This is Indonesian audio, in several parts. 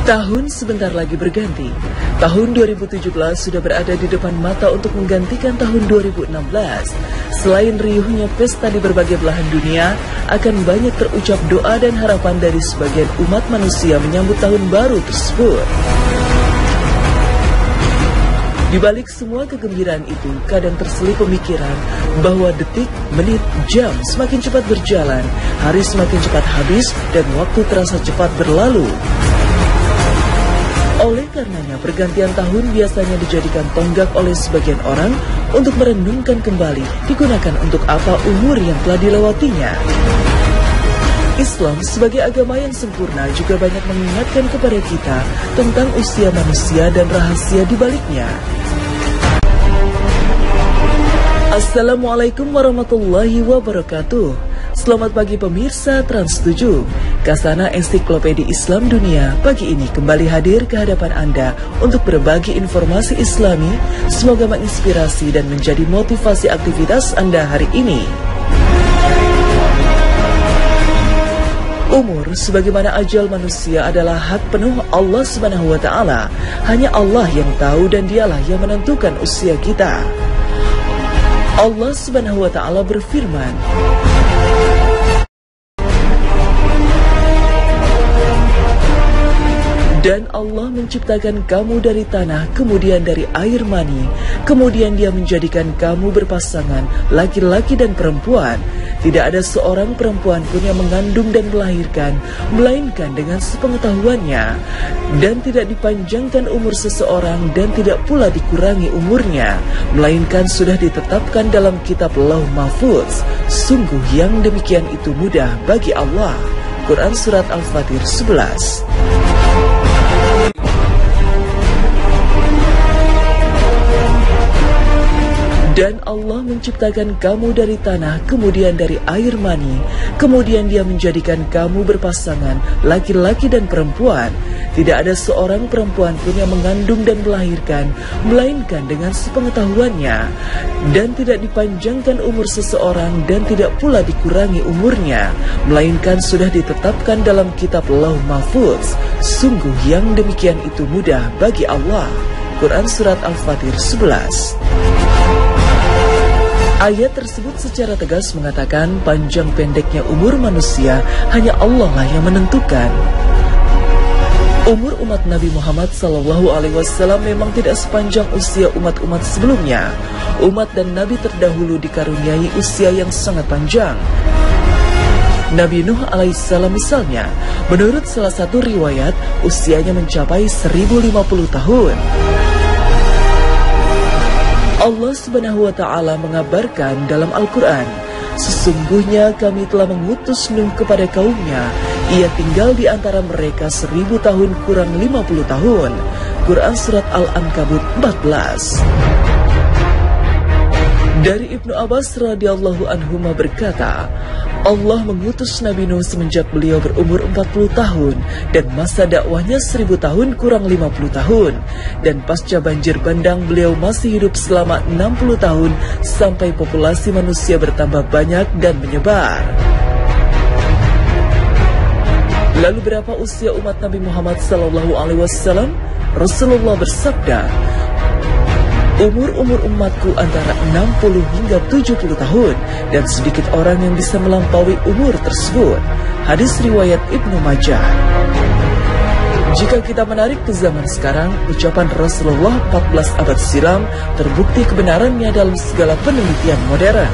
Tahun sebentar lagi berganti. Tahun 2017 sudah berada di depan mata untuk menggantikan tahun 2016. Selain riuhnya pesta di berbagai belahan dunia, akan banyak terucap doa dan harapan dari sebagian umat manusia menyambut tahun baru tersebut. Di balik semua kegembiraan itu, kadang terselip pemikiran bahwa detik, menit, jam semakin cepat berjalan, hari semakin cepat habis, dan waktu terasa cepat berlalu. Oleh karenanya, pergantian tahun biasanya dijadikan tonggak oleh sebagian orang untuk merenungkan kembali digunakan untuk apa umur yang telah dilewatinya. Islam sebagai agama yang sempurna juga banyak mengingatkan kepada kita tentang usia manusia dan rahasia di baliknya. Assalamualaikum warahmatullahi wabarakatuh. Selamat pagi pemirsa Trans 7. Kasana Ensiklopedi Islam Dunia pagi ini kembali hadir ke hadapan Anda untuk berbagi informasi Islami. Semoga menginspirasi dan menjadi motivasi aktivitas Anda hari ini. Umur sebagaimana ajal manusia adalah hak penuh Allah Subhanahu wa taala. Hanya Allah yang tahu dan Dialah yang menentukan usia kita. Allah Subhanahu wa taala berfirman, dan Allah menciptakan kamu dari tanah, kemudian dari air mani, kemudian Dia menjadikan kamu berpasangan, laki-laki dan perempuan. Tidak ada seorang perempuan pun yang mengandung dan melahirkan, melainkan dengan sepengetahuannya. Dan tidak dipanjangkan umur seseorang dan tidak pula dikurangi umurnya, melainkan sudah ditetapkan dalam kitab Lauh Mahfuz. Sungguh yang demikian itu mudah bagi Allah. Quran Surat Al-Fatir 11. Dan Allah menciptakan kamu dari tanah, kemudian dari air mani, kemudian Dia menjadikan kamu berpasangan, laki-laki dan perempuan. Tidak ada seorang perempuan pun yang mengandung dan melahirkan, melainkan dengan sepengetahuannya. Dan tidak dipanjangkan umur seseorang dan tidak pula dikurangi umurnya, melainkan sudah ditetapkan dalam kitab Lauh Mahfuz. Sungguh yang demikian itu mudah bagi Allah. Quran Surat Al-Fatir 11. Ayat tersebut secara tegas mengatakan panjang pendeknya umur manusia hanya Allah lah yang menentukan. Umur umat Nabi Muhammad SAW memang tidak sepanjang usia umat-umat sebelumnya. Umat dan Nabi terdahulu dikaruniai usia yang sangat panjang. Nabi Nuh alaihissalam misalnya, menurut salah satu riwayat, usianya mencapai 1050 tahun. Allah Subhanahu wa taala mengabarkan dalam Al-Qur'an, sesungguhnya kami telah mengutus Nuh kepada kaumnya, ia tinggal di antara mereka 1000 tahun kurang 50 tahun. Quran Surat Al-Ankabut 14. Dari Ibnu Abbas radhiyallahu anhuma berkata, Allah mengutus Nabi Nuh semenjak beliau berumur 40 tahun dan masa dakwahnya 1000 tahun kurang 50 tahun, dan pasca banjir bandang beliau masih hidup selama 60 tahun sampai populasi manusia bertambah banyak dan menyebar. Lalu berapa usia umat Nabi Muhammad SAW? Rasulullah bersabda, umur umatku antara 60 hingga 70 tahun, dan sedikit orang yang bisa melampaui umur tersebut. Hadis riwayat Ibnu Majah. Jika kita menarik ke zaman sekarang, ucapan Rasulullah 14 abad silam terbukti kebenarannya dalam segala penelitian modern.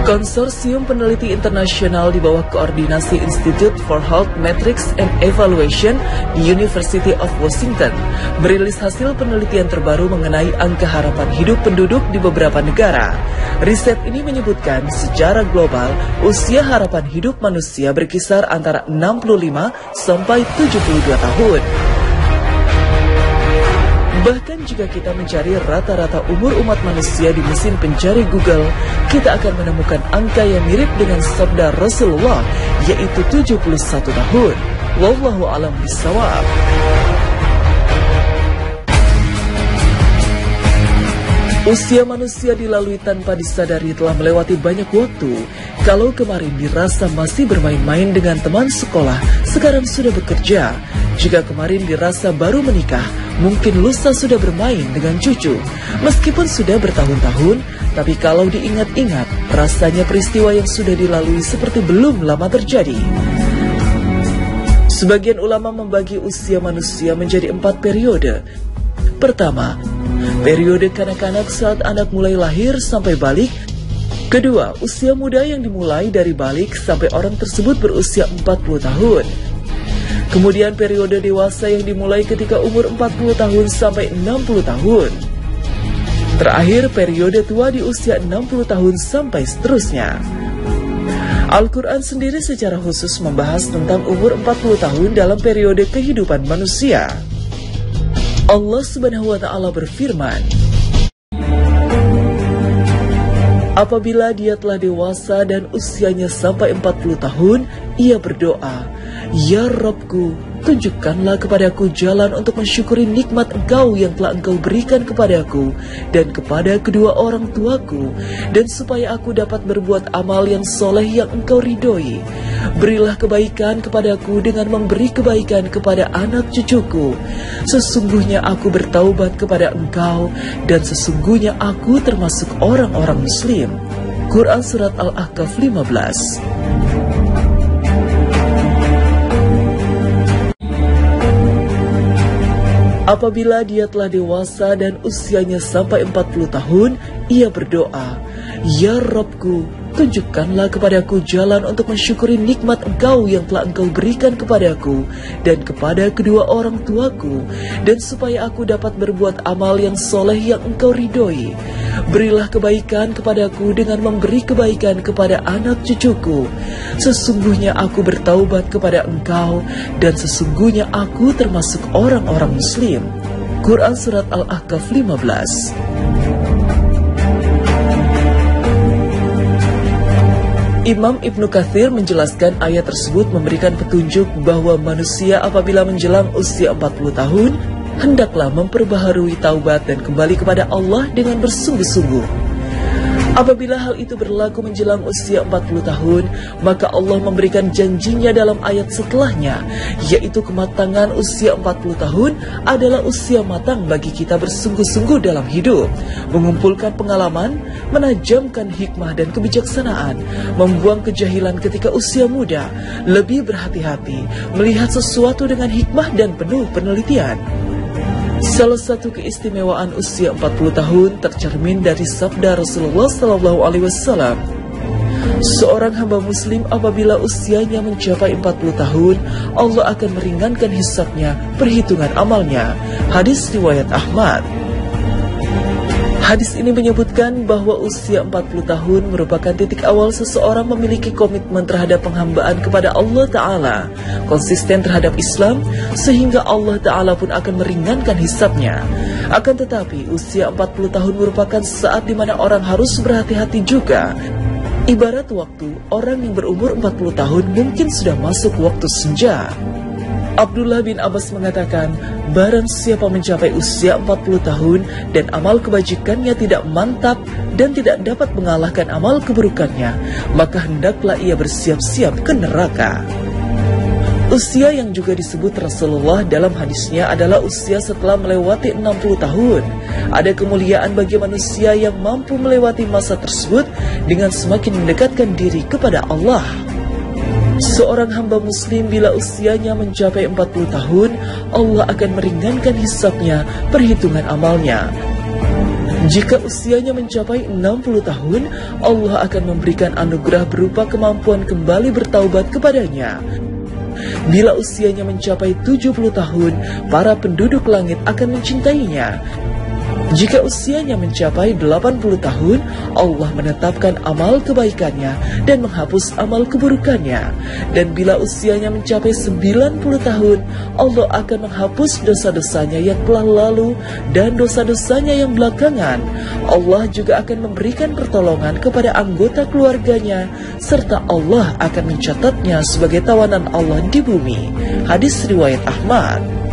Konsorsium peneliti internasional di bawah koordinasi Institute for Health Metrics and Evaluation di University of Washington merilis hasil penelitian terbaru mengenai angka harapan hidup penduduk di beberapa negara. Riset ini menyebutkan secara global usia harapan hidup manusia berkisar antara 65 sampai 72 tahun. Bahkan jika kita mencari rata-rata umur umat manusia di mesin pencari Google, kita akan menemukan angka yang mirip dengan sabda Rasulullah, yaitu 71 tahun. Wallahu a'lam bishawab. Usia manusia dilalui tanpa disadari telah melewati banyak waktu. Kalau kemarin dirasa masih bermain-main dengan teman sekolah, sekarang sudah bekerja. Jika kemarin dirasa baru menikah, mungkin lusa sudah bermain dengan cucu. Meskipun sudah bertahun-tahun, tapi kalau diingat-ingat, rasanya peristiwa yang sudah dilalui seperti belum lama terjadi. Sebagian ulama membagi usia manusia menjadi 4 periode. Pertama, periode kanak-kanak saat anak mulai lahir sampai balik. Kedua, usia muda yang dimulai dari balik sampai orang tersebut berusia 40 tahun. Kemudian periode dewasa yang dimulai ketika umur 40 tahun sampai 60 tahun. Terakhir, periode tua di usia 60 tahun sampai seterusnya. Al-Quran sendiri secara khusus membahas tentang umur 40 tahun dalam periode kehidupan manusia. Allah Subhanahu wa Ta'ala berfirman, apabila dia telah dewasa dan usianya sampai 40 tahun, ia berdoa, Ya Rabbku, tunjukkanlah kepadaku jalan untuk mensyukuri nikmat Engkau yang telah Engkau berikan kepadaku dan kepada kedua orang tuaku, dan supaya aku dapat berbuat amal yang soleh yang Engkau ridhoi. Berilah kebaikan kepadaku dengan memberi kebaikan kepada anak cucuku. Sesungguhnya aku bertaubat kepada Engkau, dan sesungguhnya aku termasuk orang-orang muslim. Quran Surat Al-Ahqaf 15. Apabila dia telah dewasa dan usianya sampai 40 tahun, ia berdoa, Ya Rabbku, tunjukkanlah kepadaku jalan untuk mensyukuri nikmat Engkau yang telah Engkau berikan kepadaku dan kepada kedua orang tuaku, dan supaya aku dapat berbuat amal yang soleh yang Engkau ridhoi. Berilah kebaikan kepadaku dengan memberi kebaikan kepada anak cucuku. Sesungguhnya aku bertaubat kepada Engkau, dan sesungguhnya aku termasuk orang-orang muslim. Quran Surat Al-Ahqaf 15. Imam Ibnu Katsir menjelaskan ayat tersebut memberikan petunjuk bahwa manusia apabila menjelang usia 40 tahun, hendaklah memperbaharui taubat dan kembali kepada Allah dengan bersungguh-sungguh. Apabila hal itu berlaku menjelang usia 40 tahun, maka Allah memberikan janjinya dalam ayat setelahnya, yaitu kematangan usia 40 tahun adalah usia matang bagi kita bersungguh-sungguh dalam hidup, mengumpulkan pengalaman, menajamkan hikmah dan kebijaksanaan, membuang kejahilan ketika usia muda, lebih berhati-hati, melihat sesuatu dengan hikmah dan penuh penelitian. Salah satu keistimewaan usia 40 tahun tercermin dari sabda Rasulullah SAW. Seorang hamba muslim apabila usianya mencapai 40 tahun, Allah akan meringankan hisabnya, perhitungan amalnya. Hadis riwayat Ahmad. Hadis ini menyebutkan bahwa usia 40 tahun merupakan titik awal seseorang memiliki komitmen terhadap penghambaan kepada Allah Ta'ala, konsisten terhadap Islam, sehingga Allah Ta'ala pun akan meringankan hisabnya. Akan tetapi, usia 40 tahun merupakan saat di mana orang harus berhati-hati juga. Ibarat waktu, orang yang berumur 40 tahun mungkin sudah masuk waktu senja. Abdullah bin Abbas mengatakan, barang siapa mencapai usia 40 tahun dan amal kebajikannya tidak mantap dan tidak dapat mengalahkan amal keburukannya, maka hendaklah ia bersiap-siap ke neraka. Usia yang juga disebut Rasulullah dalam hadisnya adalah usia setelah melewati 60 tahun. Ada kemuliaan bagi manusia yang mampu melewati masa tersebut dengan semakin mendekatkan diri kepada Allah. Seorang hamba muslim bila usianya mencapai 40 tahun, Allah akan meringankan hisabnya, perhitungan amalnya. Jika usianya mencapai 60 tahun, Allah akan memberikan anugerah berupa kemampuan kembali bertaubat kepadanya. Bila usianya mencapai 70 tahun, para penduduk langit akan mencintainya. Jika usianya mencapai 80 tahun, Allah menetapkan amal kebaikannya dan menghapus amal keburukannya. Dan bila usianya mencapai 90 tahun, Allah akan menghapus dosa-dosanya yang telah lalu dan dosa-dosanya yang belakangan. Allah juga akan memberikan pertolongan kepada anggota keluarganya, serta Allah akan mencatatnya sebagai tawanan Allah di bumi. Hadis riwayat Ahmad.